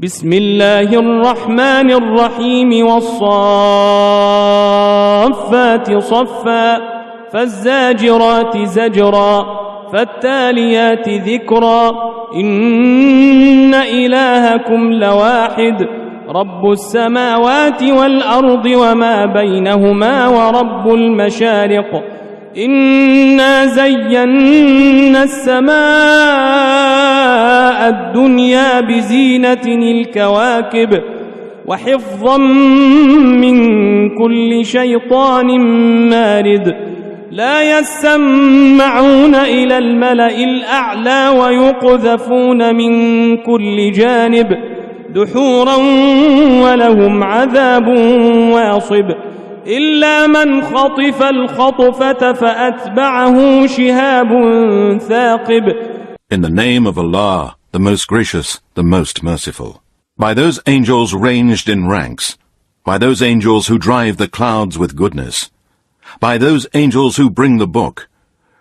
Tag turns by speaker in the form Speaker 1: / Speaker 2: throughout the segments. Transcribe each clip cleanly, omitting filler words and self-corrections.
Speaker 1: بسم الله الرحمن الرحيم والصافات صفا فالزاجرات زجرا فالتاليات ذكرا إن إلهكم لواحد رب السماوات والأرض وما بينهما ورب المشارق إنا زينا السماء الدنيا بزينة الكواكب وحفظا من كل شيطان مارد لا يسمعون إلى الملأ الأعلى ويقذفون من كل جانب دحورا ولهم عذاب واصب إلا من خطف الخطفة فأتبعه شهاب ثاقب.
Speaker 2: In the name of Allah, the most gracious, the most merciful. By those angels ranged in ranks, by those angels who drive the clouds with goodness, by those angels who bring the book,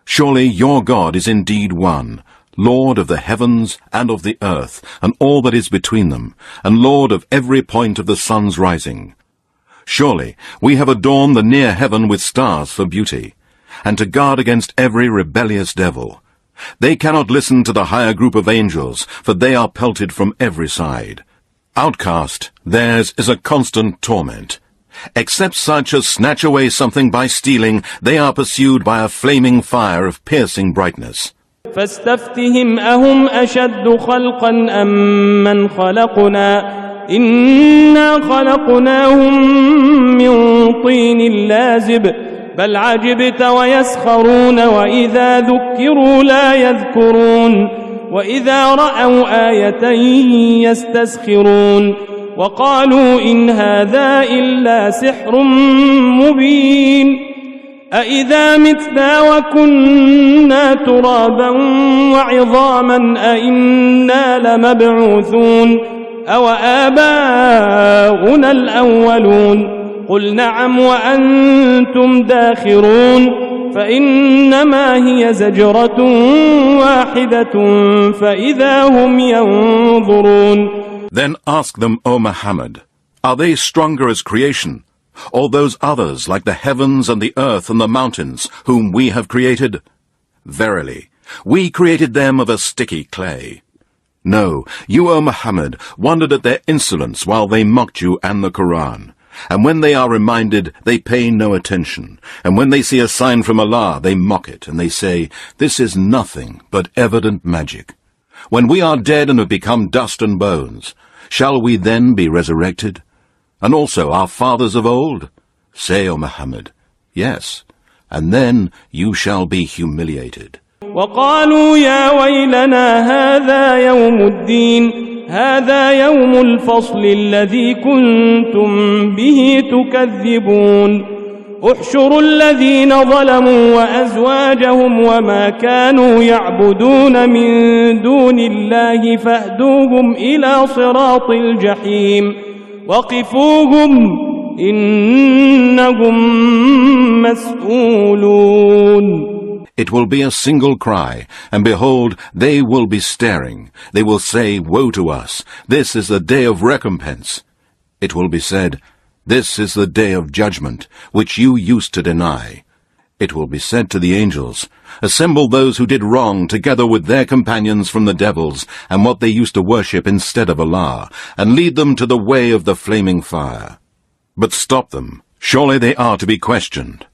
Speaker 2: surely your God is indeed one, Lord of the heavens and of the earth, and all that is between them, and Lord of every point of the sun's rising. Surely we have adorned the near heaven with stars for beauty, and to guard against every rebellious devil. They cannot listen to the higher group of angels, for they are pelted from every side. Outcast, theirs is a constant torment. Except such as snatch away something by stealing, they are pursued by a flaming fire of piercing brightness.
Speaker 1: فاستفتهم أهم أشد خلقا أم من خلقنا إنا خلقناهم من طين لازب بل عجبت ويسخرون وإذا ذكروا لا يذكرون وإذا رأوا آية يستسخرون وقالوا إن هذا إلا سحر مبين أإذا متنا وكنا ترابا وعظاما أإنا لمبعوثون أو آباؤنا الأولون قل نعم وأنتم داخرون فإنما هي زجرة واحدة فإذا هم ينظرون.
Speaker 2: Then ask them, O Muhammad, are they stronger as creation, or those others like the heavens and the earth and the mountains, whom we have created? Verily, we created them of a sticky clay. No, you, O Muhammad, wondered at their insolence while they mocked you and the Quran. And when they are reminded, they pay no attention. And when they see a sign from Allah, they mock it, and they say, this is nothing but evident magic. When we are dead and have become dust and bones, shall we then be resurrected? And also our fathers of old? Say, O Muhammad, yes, and then you shall be humiliated.
Speaker 1: وقالوا يا ويلنا هذا يوم الدين هذا يوم الفصل الذي كنتم به تكذبون احشروا الذين ظلموا وأزواجهم وما كانوا يعبدون من دون الله فاهدوهم إلى صراط الجحيم وقفوهم إنهم مسؤولون.
Speaker 2: It will be a single cry, and behold, they will be staring. They will say, woe to us! This is the day of recompense. It will be said, this is the day of judgment, which you used to deny. It will be said to the angels, assemble those who did wrong together with their companions from the devils, and what they used to worship instead of Allah, and lead them to the way of the flaming fire. But stop them. Surely they are to be questioned.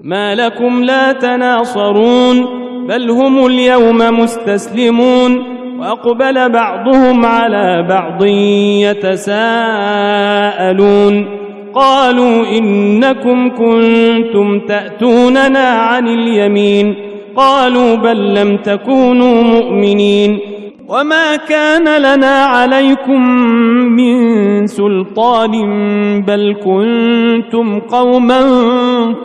Speaker 1: ما لكم لا تناصرون بل هم اليوم مستسلمون وأقبل بعضهم على بعض يتساءلون قالوا إنكم كنتم تأتوننا عن اليمين قالوا بل لم تكونوا مؤمنين وما كان لنا عليكم من سلطان بل كنتم قوما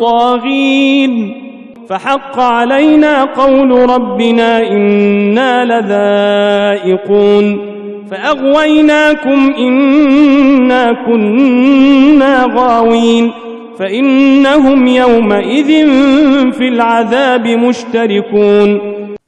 Speaker 1: طاغين فحق علينا قول ربنا إنا لذائقون فأغويناكم إنا كنا غاوين فإنهم يومئذ في العذاب مشتركون.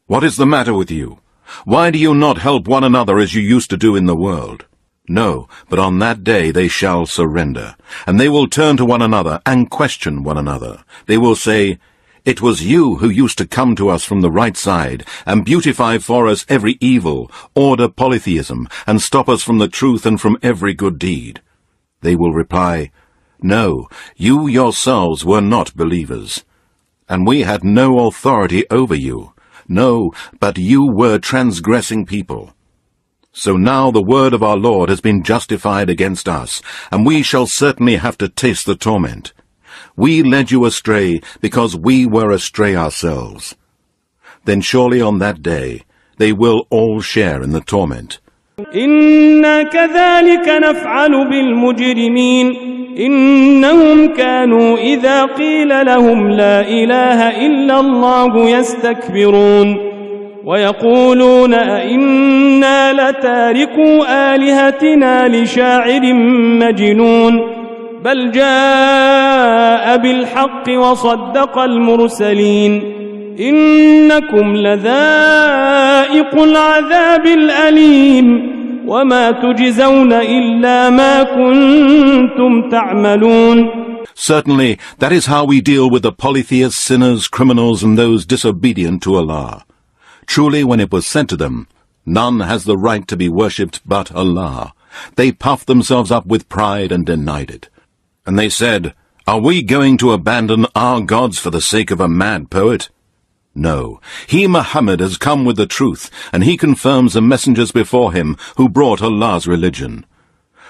Speaker 2: What is the matter with you? Why do you not help one another as you used to do in the world? No, but on that day they shall surrender, and they will turn to one another and question one another. They will say, "It was you who used to come to us from the right side and beautify for us every evil, order polytheism, and stop us from the truth and from every good deed." They will reply, "No, you yourselves were not believers, and we had no authority over you. No, but you were transgressing people. So now the word of our Lord has been justified against us, and we shall certainly have to taste the torment. We led you astray because we were astray ourselves." Then surely on that day they will all share in the torment.
Speaker 1: إنا كذلك نفعل بالمجرمين إنهم كانوا إذا قيل لهم لا إله إلا الله يستكبرون ويقولون أئنا لتاركوا آلهتنا لشاعر مجنون بل جاء بالحق وصدق المرسلين إنكم لذائق العذاب الأليم وما تجزون إلا ما كنتم تعملون.
Speaker 2: Certainly, that is how we deal with the polytheists, sinners, criminals, and those disobedient to Allah. Truly, when it was said to them, "None has the right to be worshipped but Allah," they puffed themselves up with pride and denied it. And they said, "Are we going to abandon our gods for the sake of a mad poet?" No, he, Muhammad, has come with the truth, and he confirms the messengers before him who brought Allah's religion.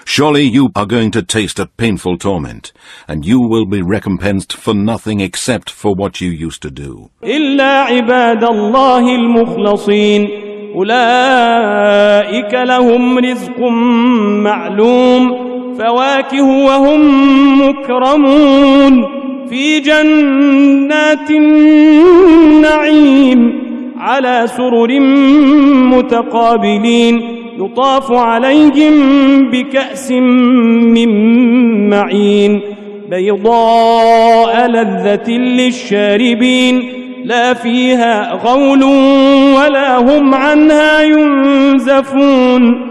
Speaker 2: Surely you are going to taste a painful torment, and you will be recompensed for nothing except for what you used to do.
Speaker 1: إلا عباد الله المخلصين أولئك لهم رزق معلوم فواكه وهم مكرمون في جنات النعيم على سرر متقابلين يطاف عليهم بكأس من معين بيضاء لذة للشاربين لا فيها غول ولا هم عنها ينزفون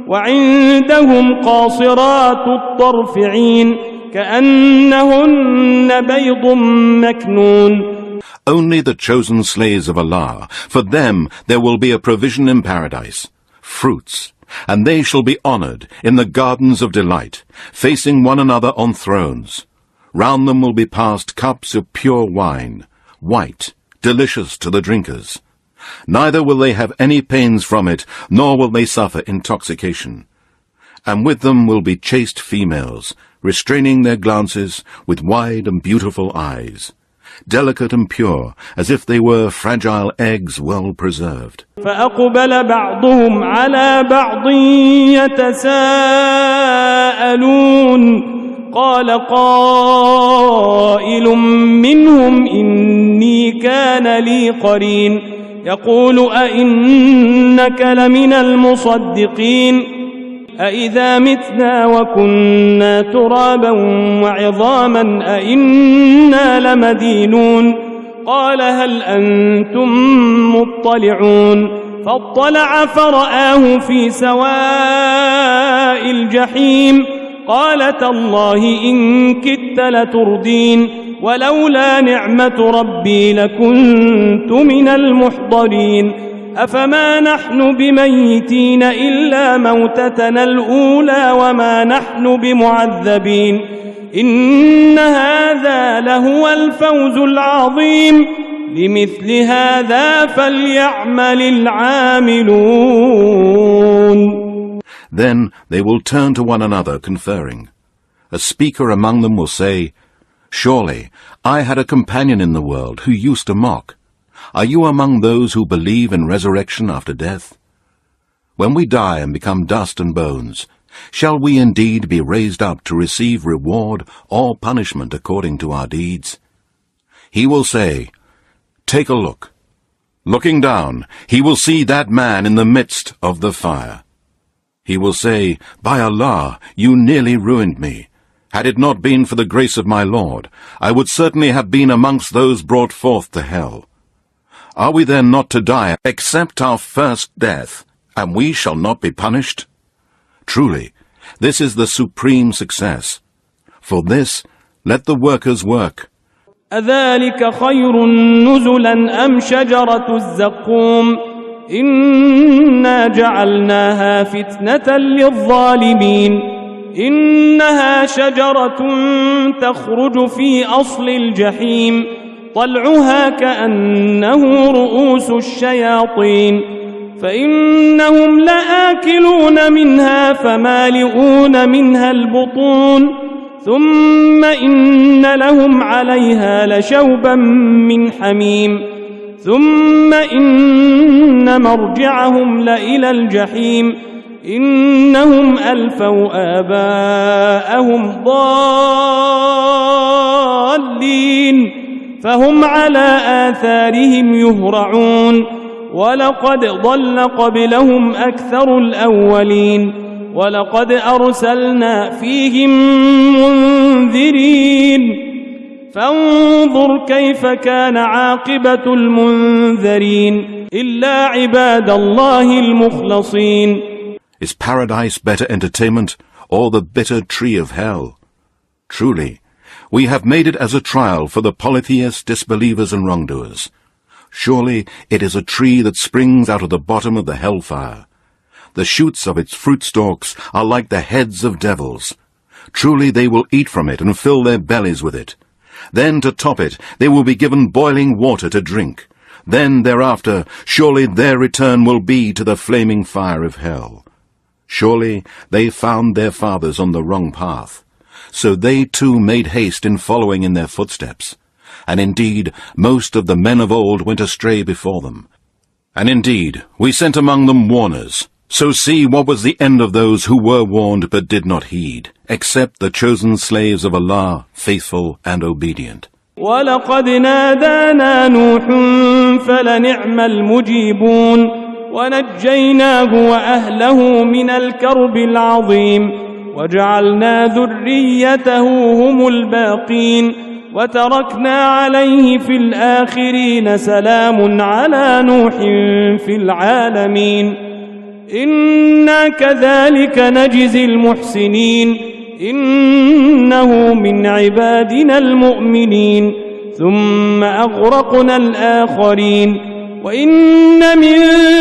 Speaker 1: وعندهم قاصرات الطرف عين كأنهن بيض مكنون.
Speaker 2: Only the chosen slaves of Allah, for them there will be a provision in paradise, fruits, and they shall be honored in the gardens of delight, facing one another on thrones. Round them will be passed cups of pure wine, white, delicious to the drinkers. Neither will they have any pains from it, nor will they suffer intoxication. And with them will be chaste females, restraining their glances with wide and beautiful eyes, delicate and pure, as if they were fragile eggs well preserved.
Speaker 1: فأقبل بعضهم على بعض يتساءلون قال قائل منهم إني كان لي قرين يقول أئنك لمن المصدقين أئذا متنا وكنا ترابا وعظاما أئنا لمدينون قال هل أنتم مطلعون فاطلع فرآه في سواء الجحيم قال تالله إن كدت لتردين ولولا نعمة ربي لكنت من المحضرين أفما نحن بميتين إلا موتتنا الأولى وما نحن بمعذبين إن هذا لهو الفوز العظيم لمثل هذا فليعمل العاملون.
Speaker 2: Then they will turn to one another conferring. A speaker among them will say, "Surely I had a companion in the world who used to mock. Are you among those who believe in resurrection after death? When we die and become dust and bones, shall we indeed be raised up to receive reward or punishment according to our deeds?" He will say, "Take a look." Looking down, he will see that man in the midst of the fire. He will say, "By Allah, you nearly ruined me. Had it not been for the grace of my Lord, I would certainly have been amongst those brought forth to hell. Are we then not to die except our first death, and we shall not be punished? Truly, This is the supreme success. For this, let the workers work.
Speaker 1: أذلك خير نزلا أم شجرة الزقوم إنا جعلناها فتنة للظالمين إنها شجرة تخرج في أصل الجحيم طلعها كأنه رؤوس الشياطين فإنهم لآكلون منها فمالئون منها البطون ثم إن لهم عليها لشوبا من حميم ثم إن مرجعهم لإلى الجحيم إنهم ألفوا آباءهم ضالين فهم على آثارهم يهرعون ولقد ضل قبلهم أكثر الأولين ولقد أرسلنا فيهم منذرين فانظر كيف كان عاقبة المنذرين إلا عباد الله المخلصين.
Speaker 2: Is paradise better entertainment or the bitter tree of hell? Truly, we have made it as a trial for the polytheists, disbelievers and wrongdoers. Surely it is a tree that springs out of the bottom of the hellfire. The shoots of its fruit stalks are like the heads of devils. Truly they will eat from it and fill their bellies with it. Then to top it they will be given boiling water to drink. Then thereafter surely their return will be to the flaming fire of hell. Surely they found their fathers on the wrong path. So they too made haste in following in their footsteps. And indeed most of the men of old went astray before them. And indeed we sent among them warners. So see what was the end of those who were warned but did not heed, except the chosen slaves of Allah, faithful and obedient.
Speaker 1: وَلَقَدْ نَادَانَا نُوحٌ فَلَنِعْمَ الْمُجِيبُونَ وَنَجَّيْنَاهُ وَأَهْلَهُ مِنَ الْكَرْبِ الْعَظِيمِ وَجَعَلْنَا ذُرِّيَّتَهُ هُمُ الْبَاقِينَ وَتَرَكْنَا عَلَيْهِ فِي الْآخِرِينَ سَلَامٌ عَلَى نُوحٍ فِي الْعَالَمِينَ إِنَّا كَذَلِكَ نَجْزِي الْمُحْسِنِينَ إِنَّهُ مِنْ عِبَادِنَا الْمُؤْمِنِينَ ثُمَّ أَغْرَقْنَا الْآخَرِينَ وَإِنَّ مِنْ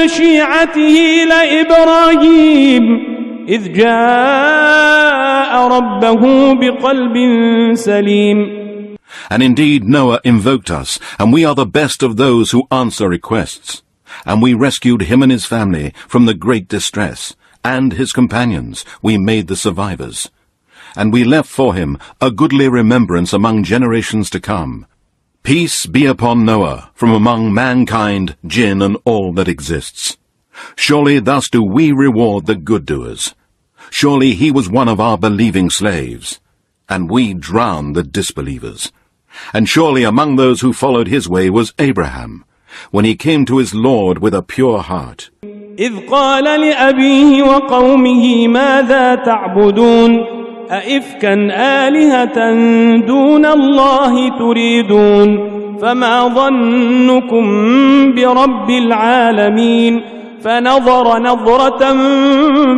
Speaker 1: شِيعَتِهِ لَإِبْرَاهِيمَ إِذْ جَاءَ رَبَّهُ بِقَلْبٍ سَلِيمٍ.
Speaker 2: And indeed Noah invoked us, and we are the best of those who answer requests. And we rescued him and his family from the great distress, and his companions we made the survivors. And we left for him a goodly remembrance among generations to come. Peace be upon Noah from among mankind, jinn, and all that exists. Surely thus do we reward the good doers. Surely he was one of our believing slaves, and we drowned the disbelievers. And surely among those who followed his way was Abraham, when he came to his Lord with a pure heart.
Speaker 1: إذ قال لأبيه وقومه ماذا تعبدون أئفكا آلهة دون الله تريدون فما ظنكم برب العالمين فنظر نظرة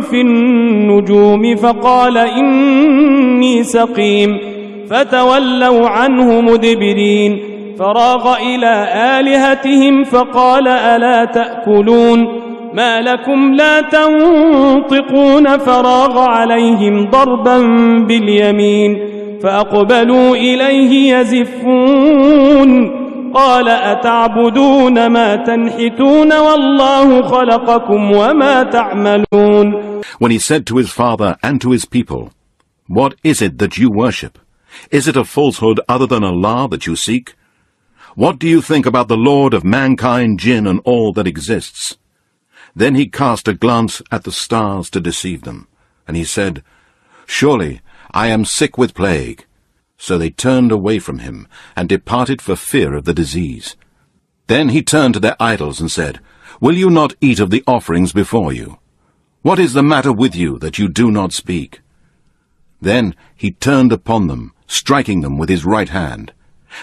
Speaker 1: في النجوم فقال إني سقيم فتولوا عنه مدبرين فراغ إلى آلهتهم فقال ألا تأكلون ما لكم لا تنطقون فراغ عليهم ضربا باليمين فأقبلوا إليه يزفون قال أتعبدون ما تنحتون والله خلقكم وما تعملون.
Speaker 2: When he said to his father and to his people, what is it that you worship? Is it a falsehood other than Allah that you seek? What do you think about the Lord of mankind, jinn, and all that exists? Then he cast a glance at the stars to deceive them, and he said, surely I am sick with plague. So they turned away from him, and departed for fear of the disease. Then he turned to their idols and said, will you not eat of the offerings before you? What is the matter with you that you do not speak? Then he turned upon them, striking them with his right hand.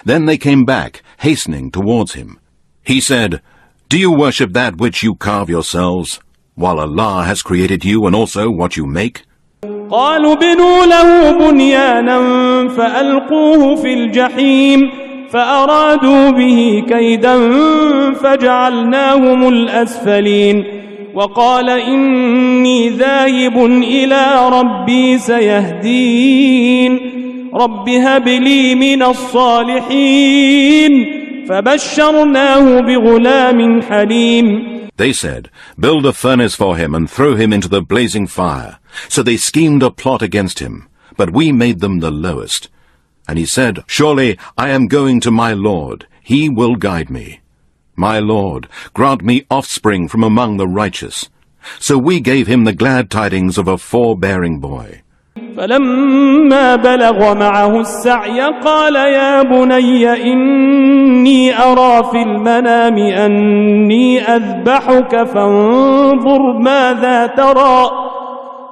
Speaker 2: Then they came back, hastening towards him. He said, do you worship that which you carve yourselves, while Allah has created you and also what you make?
Speaker 1: قالوا بنوا له بنيانا فألقوه في الجحيم فأرادوا به كيدا فجعلناهم الأسفلين وقال إني ذاهب إلى ربي سيهدين رب هب لي من الصالحين فبشرناه بغلام حليم.
Speaker 2: They said, "Build a furnace for him and throw him into the blazing fire." So they schemed a plot against him, but we made them the lowest. And he said, "Surely I am going to my Lord. He will guide me. My Lord, grant me offspring from among the righteous." So we gave him the glad tidings of a forbearing boy.
Speaker 1: فلما بلغ معه السعي قال يا بني إني أرى في المنام أني أذبحك فانظر ماذا ترى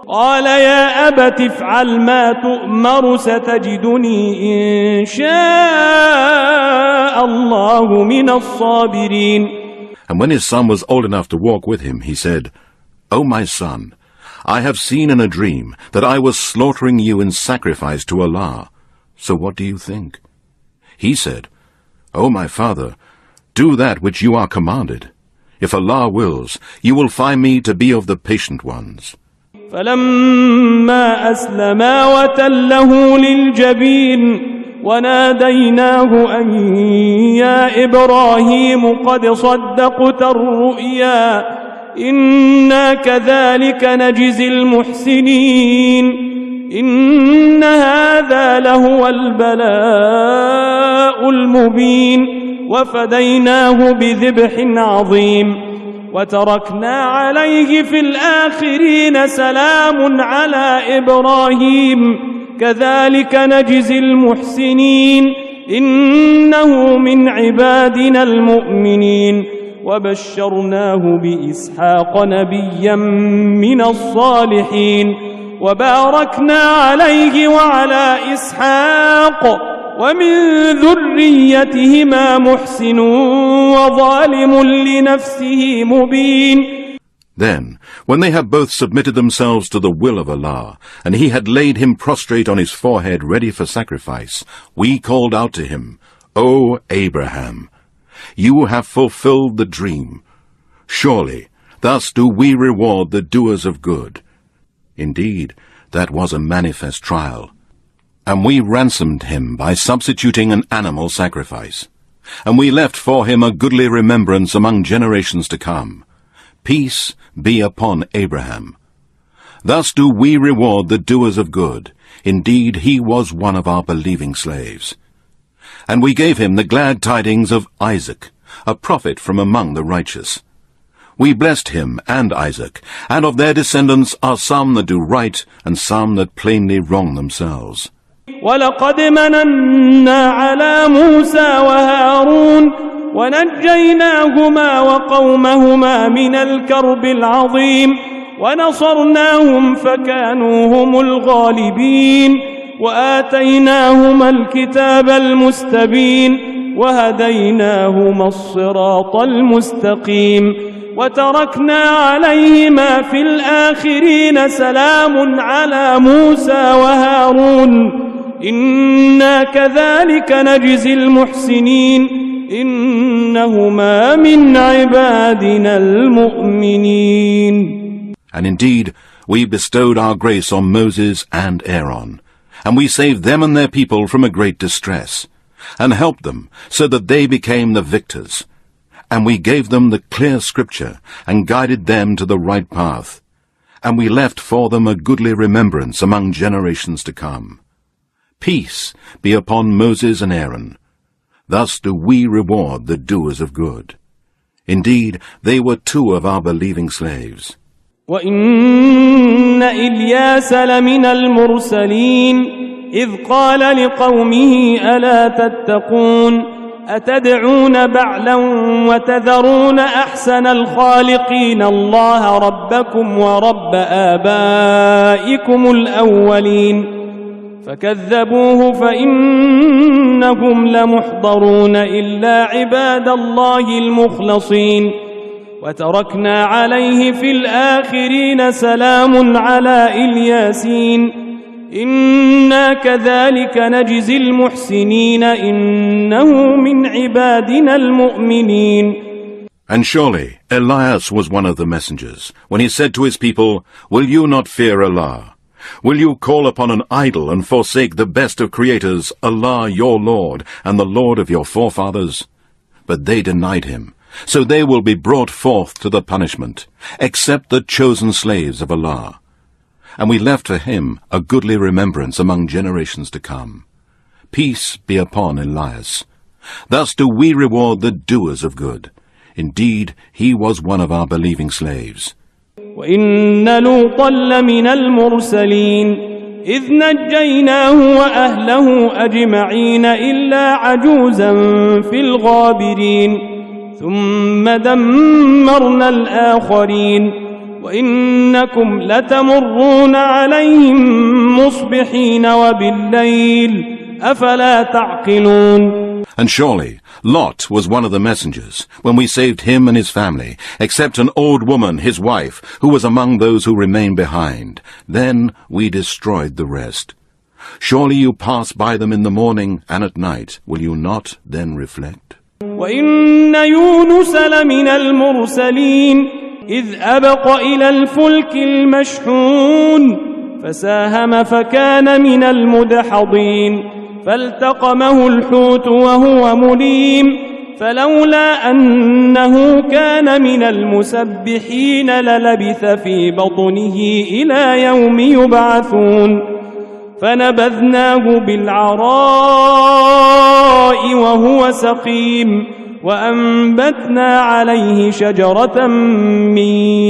Speaker 1: قال يا أبت افعل ما تؤمر ستجدني إن شاء الله من الصابرين.
Speaker 2: And when his son was old enough to walk with him, he said, "O my son, I have seen in a dream that I was slaughtering you in sacrifice to Allah. So what do you think?" He said, "O my father, do that which you are commanded. If Allah wills, you will find me to be of the patient ones."
Speaker 1: فلما أسلما وتله للجبين وناديناه أن يا إبراهيم قد صدقت الرؤيا إنا كذلك نجزي المحسنين إن هذا لهو البلاء المبين وفديناه بذبح عظيم وتركنا عليه في الآخرين سلام على إبراهيم كذلك نجزي المحسنين إنه من عبادنا المؤمنين وبشرناه بإسحاق نبيا من الصالحين وباركنا عليه وعلى إسحاق ومن ذريتهما محسن وظالم لنفسه مبين.
Speaker 2: Then, when they had both submitted themselves to the will of Allah, and he had laid him prostrate on his forehead ready for sacrifice, we called out to him, "O Abraham, you have fulfilled the dream. Surely, thus do we reward the doers of good." Indeed, that was a manifest trial. And we ransomed him by substituting an animal sacrifice. And we left for him a goodly remembrance among generations to come. Peace be upon Abraham. Thus do we reward the doers of good. Indeed, he was one of our believing slaves. And we gave him the glad tidings of Isaac, a prophet from among the righteous. We blessed him and Isaac, and of their descendants are some that do right and some that plainly wrong themselves.
Speaker 1: ولقد مننا على موسى وهارون ونجيناهما وقومهما من الكرب العظيم ونصرناهم فكانوا هم الغالبين وآتيناهما الكتاب المستبين وهديناهما الصراط المستقيم وتركنا عليهما في الآخرين سلام على موسى وهارون إنا كذلك نجزي المحسنين إنهما من عبادنا المؤمنين.
Speaker 2: And indeed, we bestowed our grace on Moses and Aaron, and we saved them and their people from a great distress, and helped them so that they became the victors. And we gave them the clear scripture, and guided them to the right path. And we left for them a goodly remembrance among generations to come. Peace be upon Moses and Aaron. Thus do we reward the doers of good. Indeed, they were two of our believing slaves.
Speaker 1: وَإِنَّ إِلْيَاسَ لَمِنَ الْمُرْسَلِينَ إِذْ قَالَ لِقَوْمِهِ أَلَا تَتَّقُونَ أَتَدْعُونَ بَعْلًا وَتَذَرُونَ أَحْسَنَ الْخَالِقِينَ اللَّهَ رَبَّكُمْ وَرَبَّ آبَائِكُمُ الْأَوَّلِينَ فكذبوه فإنهم لمحضرون إلا عباد الله المخلصين وتركنا عليه في الآخرين سلام على الياسين إنا كذلك نجزي المحسنين إنه من عبادنا المؤمنين.
Speaker 2: And surely Elias was one of the messengers, when he said to his people, "Will you not fear Allah? Will you call upon an idol and forsake the best of creators, Allah your Lord, and the Lord of your forefathers?" But they denied him, so they will be brought forth to the punishment, except the chosen slaves of Allah. And we left for him a goodly remembrance among generations to come. Peace be upon Elias. Thus do we reward the doers of good. Indeed, he was one of our believing slaves.
Speaker 1: وَإِنَّ لُوطًا لَمِنَ الْمُرْسَلِينَ إِذْ نَجَّيْنَاهُ وَأَهْلَهُ أَجْمَعِينَ إِلَّا عَجُوزًا فِي الْغَابِرِينَ ثُمَّ دَمَّرْنَا الْآخَرِينَ وَإِنَّكُمْ لَتَمُرُّونَ عَلَيْهِمْ مُصْبِحِينَ وَبِاللَّيْلِ أَفَلَا تَعْقِلُونَ.
Speaker 2: And surely Lot was one of the messengers, when we saved him and his family, except an old woman, his wife, who was among those who remained behind. Then we destroyed the rest. Surely you pass by them in the morning and at night. Will you not then reflect?
Speaker 1: وَإِنَّ يُونُسَ لَمِنَ الْمُرْسَلِينَ إِذْ أَبَقَ إِلَى الْفُلْكِ الْمَشْحُونِ فَسَاهَمَ فَكَانَ مِنَ الْمُدْحَضِينَ فالتقمه الحوت وهو مليم فلولا أنه كان من المسبحين للبث في بطنه إلى يوم يبعثون فنبذناه بالعراء وهو سقيم وأنبتنا عليه شجرة من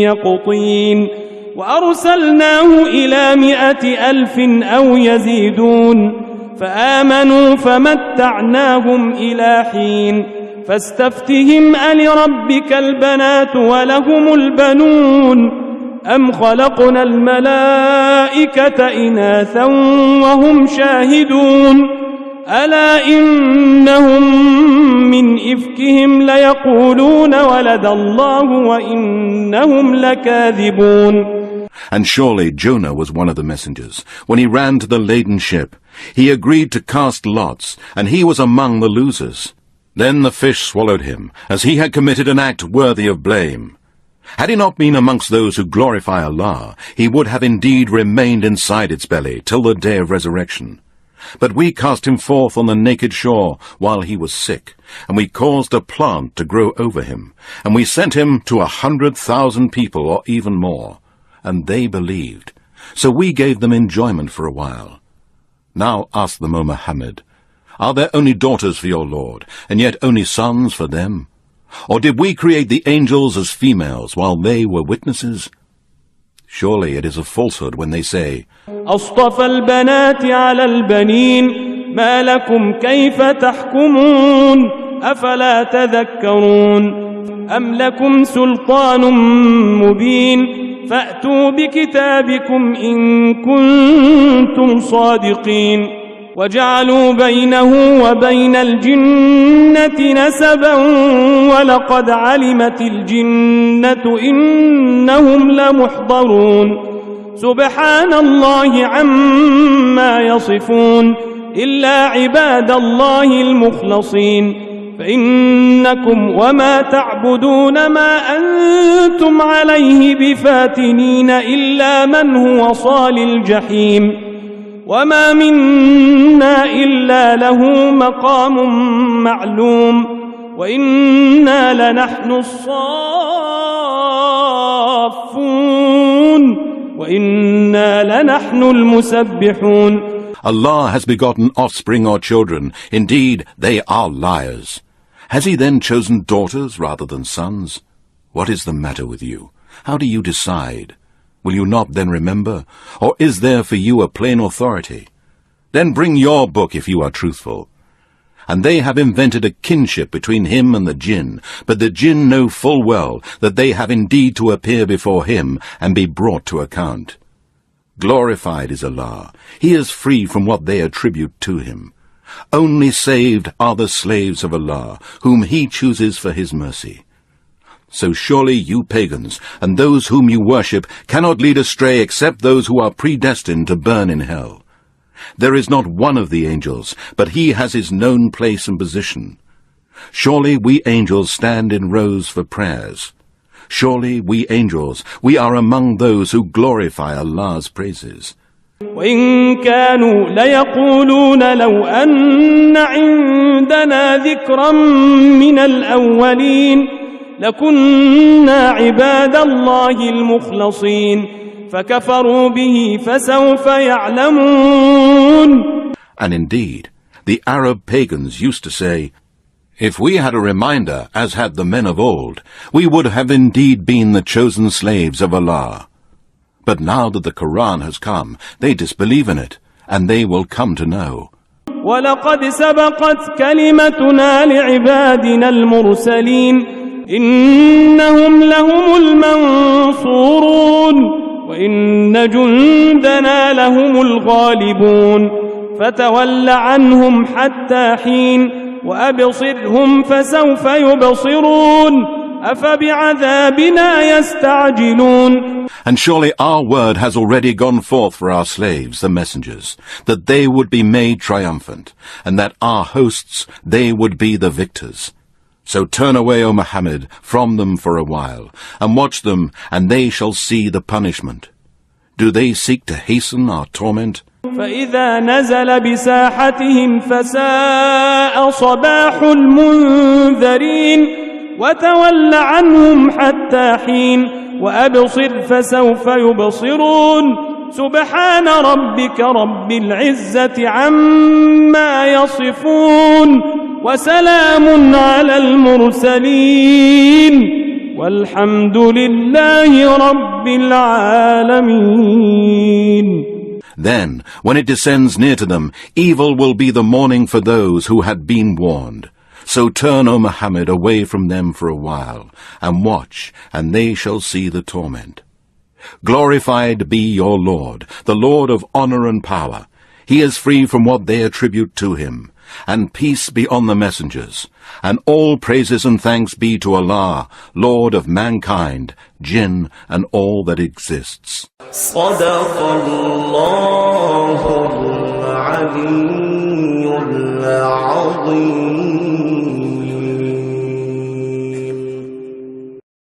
Speaker 1: يقطين وأرسلناه إلى 100,000 أو يزيدون فآمنوا فمتعناهم إلى حين فاستفتهم ألربك البنات ولهم البنون أم خلقنا الملائكة إناثا وهم شاهدون ألا إنهم من إفكهم ليقولون ولد الله وإنهم لكاذبون.
Speaker 2: And surely Jonah was one of the messengers. When he ran to the laden ship, he agreed to cast lots, and he was among the losers. Then the fish swallowed him, as he had committed an act worthy of blame. Had he not been amongst those who glorify Allah, he would have indeed remained inside its belly till the day of resurrection. But we cast him forth on the naked shore while he was sick, and we caused a plant to grow over him, and we sent him to 100,000 people or even more. And they believed. So we gave them enjoyment for a while. Now ask them, O Muhammad, are there only daughters for your Lord, and yet only sons for them? Or did we create the angels as females while they were witnesses? Surely it is a falsehood when they say,
Speaker 1: أصطفى البنات على البنين ما لكم كيف تحكمون أفلا تذكرون أم لكم سلطان مبين فأتوا بكتابكم إن كنتم صادقين وجعلوا بينه وبين الجنة نسبا ولقد علمت الجنة إنهم لمحضرون سبحان الله عما يصفون إلا عباد الله المخلصين فإنكم وما تعبدون ما أنتم عليه بفاتنين إلا من هو صال الجحيم وما منا إلا له مقام معلوم وإنا لنحن الصافون وإنا لنحن المسبحون.
Speaker 2: Allah has begotten offspring or children. Indeed, they are liars. Has he then chosen daughters rather than sons? What is the matter with you? How do you decide? Will you not then remember? Or is there for you a plain authority? Then bring your book if you are truthful. And they have invented a kinship between him and the jinn, but the jinn know full well that they have indeed to appear before him and be brought to account. Glorified is Allah. He is free from what they attribute to him. Only saved are the slaves of Allah, whom he chooses for his mercy. So surely you pagans, and those whom you worship, cannot lead astray except those who are predestined to burn in hell. There is not one of the angels, but he has his known place and position. Surely we angels stand in rows for prayers. Surely we angels, we are among those who glorify Allah's praises.
Speaker 1: وإن كانوا ليقولون لو أن عندنا ذكرا من الأولين لكنا عباد الله المخلصين فكفروا به فسوف يعلمون.
Speaker 2: And indeed, the Arab pagans used to say, if we had a reminder, as had the men of old, we would have indeed been the chosen slaves of Allah. But now that the Quran has come, they disbelieve in it, and they will come to know.
Speaker 1: وَلَقَدْ سَبَقَتْ كَلِمَتُنَا لِعِبَادِنَا الْمُرْسَلِينَ إِنَّهُمْ لَهُمُ الْمَنْصُورُونَ وَإِنَّ جُنْدَنَا لَهُمُ الْغَالِبُونَ فَتَوَلَّ عَنْهُمْ حَتَّى حِينٍ وَأَبْصِرْهُمْ فَسَوْفَ يُبْصِرُونَ أَفَبِعَذَابِنَا يَسْتَعْجِلُونَ.
Speaker 2: And surely our word has already gone forth for our slaves, the messengers, that they would be made triumphant, and that our hosts, they would be the victors. So turn away, O Muhammad, from them for a while, and watch them, and they shall see the punishment. Do they seek to hasten our torment?
Speaker 1: فإذا نزل بساحتهم فساء صباح المنذرين وتول عنهم حتى حين وأبصر فسوف يبصرون سبحان ربك رب العزة عما يصفون وسلام على المرسلين والحمد لله رب العالمين.
Speaker 2: Then, when it descends near to them, evil will be the morning for those who had been warned. So turn, O Muhammad, away from them for a while, and watch, and they shall see the torment. Glorified be your Lord, the Lord of honor and power. He is free from what they attribute to him. And peace be on the messengers. And all praises and thanks be to Allah, Lord of mankind, jinn, and all that exists.